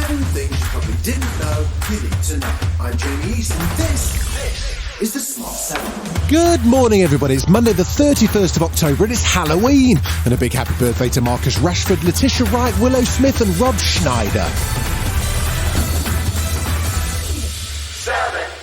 7 things you probably didn't know you need to know. I'm Jamie East, and this is the Smart 7. Good morning, everybody. It's Monday the 31st of October and it's Halloween. And a big happy birthday to Marcus Rashford, Letitia Wright, Willow Smith and Rob Schneider.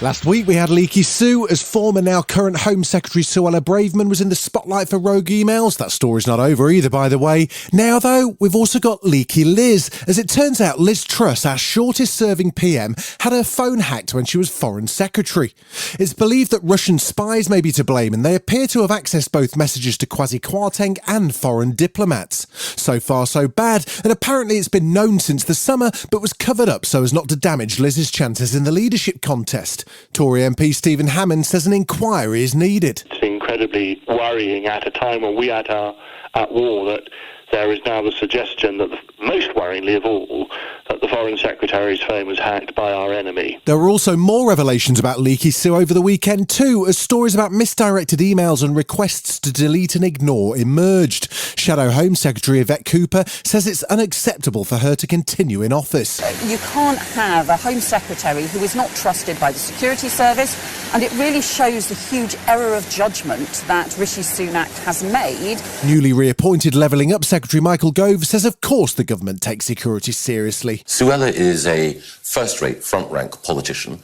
Last week we had Leaky Sue as former now current Home Secretary Suella Braverman was in the spotlight for rogue emails. That story's not over either, by the way. Now though, we've also got Leaky Liz. As it turns out, Liz Truss, our shortest serving PM, had her phone hacked when she was Foreign Secretary. It's believed that Russian spies may be to blame, and they appear to have accessed both messages to Kwasi Kwarteng and foreign diplomats. So far so bad, and apparently it's been known since the summer but was covered up so as not to damage Liz's chances in the leadership contest. Tory MP Stephen Hammond says an inquiry is needed. It's incredibly worrying at a time when we are at war that there is now the suggestion that, most worryingly of all, that the Foreign Secretary's phone was hacked by our enemy. There were also more revelations about Leaky Sue over the weekend too, as stories about misdirected emails and requests to delete and ignore emerged. Shadow Home Secretary Yvette Cooper says it's unacceptable for her to continue in office. You can't have a Home Secretary who is not trusted by the security service, and it really shows the huge error of judgment that Rishi Sunak has made. Newly reappointed Levelling Up Secretary Michael Gove says of course the government takes security seriously. Suella is a first-rate, front-rank politician.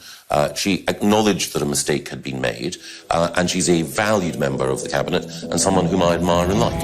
She acknowledged that a mistake had been made, and she's a valued member of the cabinet and someone whom I admire and like.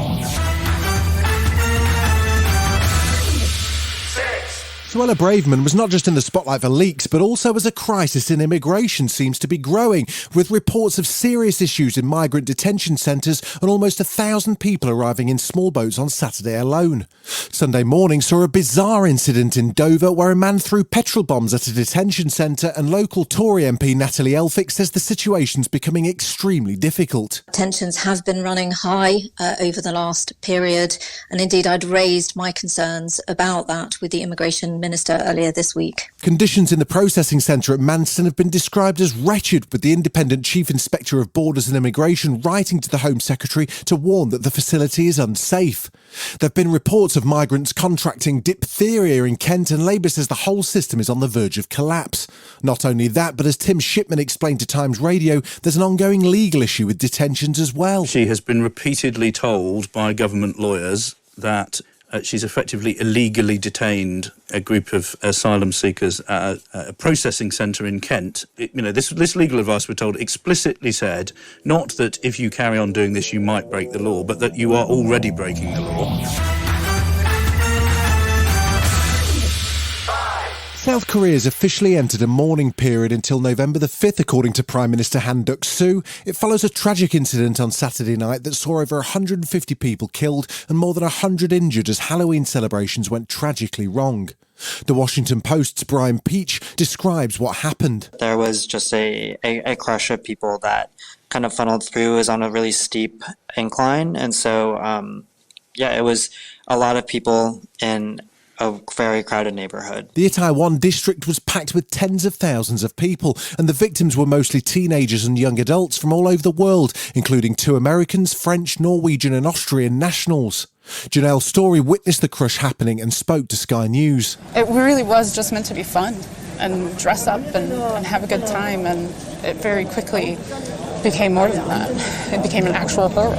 Suella Braverman was not just in the spotlight for leaks, but also as a crisis in immigration seems to be growing, with reports of serious issues in migrant detention centres and almost 1,000 people arriving in small boats on Saturday alone. Sunday morning saw a bizarre incident in Dover where a man threw petrol bombs at a detention centre, and local Tory MP Natalie Elphick says the situation's becoming extremely difficult. Tensions have been running high over the last period, and indeed I'd raised my concerns about that with the Immigration Minister earlier this week. Conditions in the processing centre at Manston have been described as wretched, with the Independent Chief Inspector of Borders and Immigration writing to the Home Secretary to warn that the facility is unsafe. There have been reports of migrants contracting diphtheria in Kent, and Labour says the whole system is on the verge of collapse. Not only that, but as Tim Shipman explained to Times Radio, there's an ongoing legal issue with detentions as well. She has been repeatedly told by government lawyers that she's effectively illegally detained a group of asylum seekers at a processing centre in Kent. This legal advice, we're told, explicitly said not that if you carry on doing this you might break the law, but that you are already breaking the law. South Korea has officially entered a mourning period until November the 5th, according to Prime Minister Han Duck-soo. It follows a tragic incident on Saturday night that saw over 150 people killed and more than 100 injured as Halloween celebrations went tragically wrong. The Washington Post's Brian Peach describes what happened. There was just a crush of people that kind of funneled through. It was on a really steep incline, and so, it was a lot of people in a very crowded neighbourhood. The Itaewon district was packed with tens of thousands of people, and the victims were mostly teenagers and young adults from all over the world, including 2 Americans, French, Norwegian and Austrian nationals. Janelle Story witnessed the crush happening and spoke to Sky News. It really was just meant to be fun and dress up and have a good time, and it very quickly became more than that. It became an actual horror.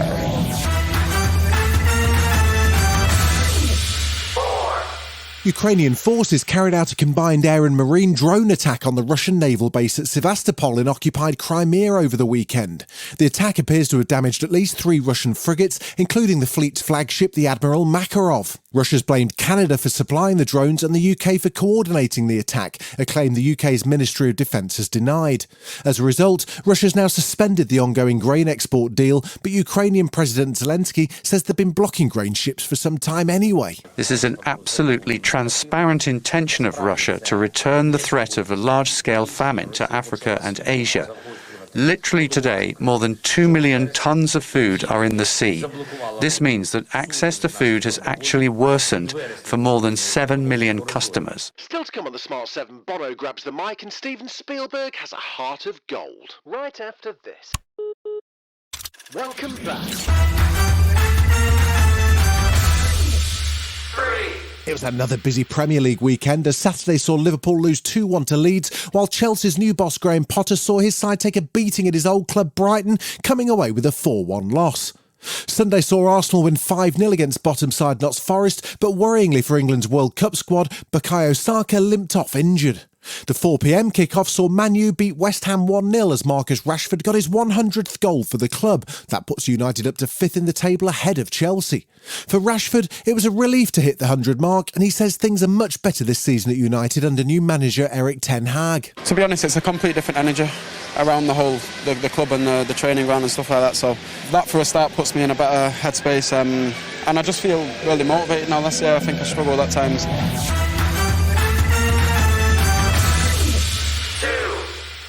Ukrainian forces carried out a combined air and marine drone attack on the Russian naval base at Sevastopol in occupied Crimea over the weekend. The attack appears to have damaged at least 3 Russian frigates, including the fleet's flagship, the Admiral Makarov. Russia's blamed Canada for supplying the drones and the UK for coordinating the attack, a claim the UK's Ministry of Defence has denied. As a result, Russia's now suspended the ongoing grain export deal, but Ukrainian President Zelensky says they've been blocking grain ships for some time anyway. This is an absolutely transparent intention of Russia to return the threat of a large-scale famine to Africa and Asia. Literally today, more than 2 million tons of food are in the sea. This means that access to food has actually worsened for more than 7 million customers. Still to come on the Smart 7, Bono grabs the mic and Steven Spielberg has a heart of gold. Right after this. Welcome back. 3. It was another busy Premier League weekend as Saturday saw Liverpool lose 2-1 to Leeds, while Chelsea's new boss Graham Potter saw his side take a beating at his old club Brighton, coming away with a 4-1 loss. Sunday saw Arsenal win 5-0 against bottom side Notts Forest, but worryingly for England's World Cup squad, Bukayo Saka limped off injured. The 4pm kickoff saw Man U beat West Ham 1-0 as Marcus Rashford got his 100th goal for the club. That puts United up to 5th in the table ahead of Chelsea. For Rashford, it was a relief to hit the 100 mark, and he says things are much better this season at United under new manager Erik ten Hag. To be honest, it's a completely different energy around the club and the training ground and stuff like that. So that for a start puts me in a better headspace, and I just feel really motivated now. Last year I think I struggled at times.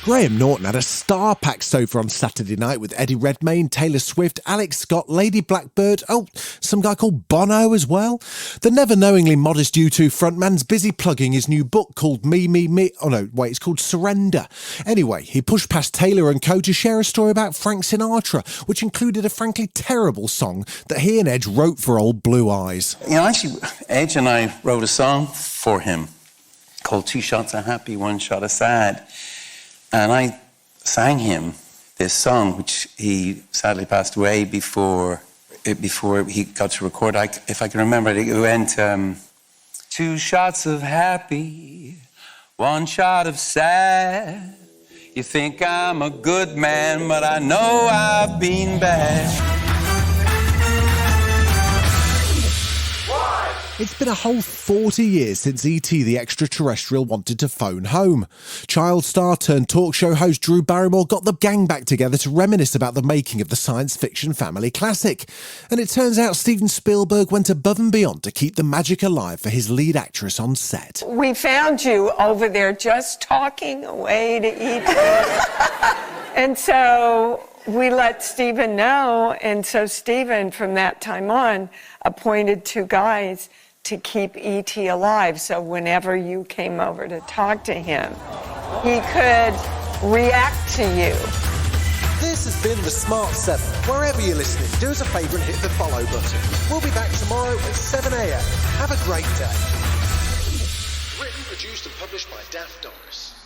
Graham Norton had a star-packed sofa on Saturday night with Eddie Redmayne, Taylor Swift, Alex Scott, Lady Blackbird, some guy called Bono as well. The never-knowingly modest U2 frontman's busy plugging his new book called it's called Surrender. Anyway, he pushed past Taylor and co to share a story about Frank Sinatra, which included a frankly terrible song that he and Edge wrote for old Blue Eyes. You know, actually, Edge and I wrote a song for him called 2 Shots of Happy, 1 Shot of Sad. And I sang him this song, which he sadly passed away before he got to record. If I can remember it, it went 2 shots of happy, 1 shot of sad. You think I'm a good man, but I know I've been bad. It's been a whole 40 years since E.T. the Extraterrestrial wanted to phone home. Child star turned talk show host Drew Barrymore got the gang back together to reminisce about the making of the science fiction family classic. And it turns out Steven Spielberg went above and beyond to keep the magic alive for his lead actress on set. We found you over there just talking away to E.T. And so we let Steven know, and so Steven, from that time on, appointed 2 guys to keep E.T. alive, so whenever you came over to talk to him, he could react to you. This has been The Smart 7. Wherever you're listening, do us a favour and hit the follow button. We'll be back tomorrow at 7 a.m. Have a great day. Written, produced and published by Daft Doris.